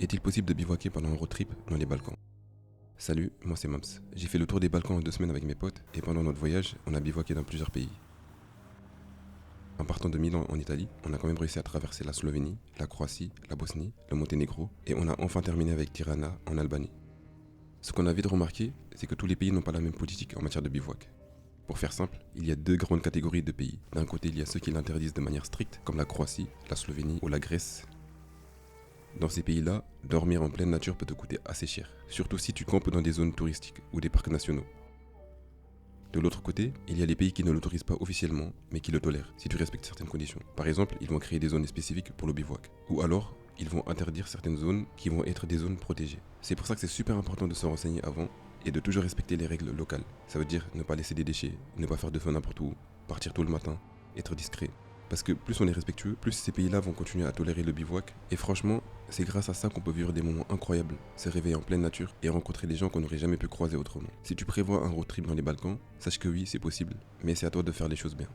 Est-il possible de bivouaquer pendant un road trip dans les Balkans? Salut, moi c'est Mams. J'ai fait le tour des Balkans en 2 semaines avec mes potes et pendant notre voyage, on a bivouaqué dans plusieurs pays. En partant de Milan en Italie, on a quand même réussi à traverser la Slovénie, la Croatie, la Bosnie, le Monténégro et on a enfin terminé avec Tirana en Albanie. Ce qu'on a vite remarqué, c'est que tous les pays n'ont pas la même politique en matière de bivouac. Pour faire simple, il y a 2 grandes catégories de pays. D'un côté, il y a ceux qui l'interdisent de manière stricte, comme la Croatie, la Slovénie ou la Grèce. Dans ces pays-là, dormir en pleine nature peut te coûter assez cher, surtout si tu campes dans des zones touristiques ou des parcs nationaux. De l'autre côté, il y a les pays qui ne l'autorisent pas officiellement, mais qui le tolèrent, si tu respectes certaines conditions. Par exemple, ils vont créer des zones spécifiques pour le bivouac. Ou alors, ils vont interdire certaines zones qui vont être des zones protégées. C'est pour ça que c'est super important de se renseigner avant et de toujours respecter les règles locales. Ça veut dire ne pas laisser des déchets, ne pas faire de feu n'importe où, partir tôt le matin, être discret. Parce que plus on est respectueux, plus ces pays-là vont continuer à tolérer le bivouac. Et franchement, c'est grâce à ça qu'on peut vivre des moments incroyables, se réveiller en pleine nature et rencontrer des gens qu'on n'aurait jamais pu croiser autrement. Si tu prévois un road trip dans les Balkans, sache que oui, c'est possible, mais c'est à toi de faire les choses bien.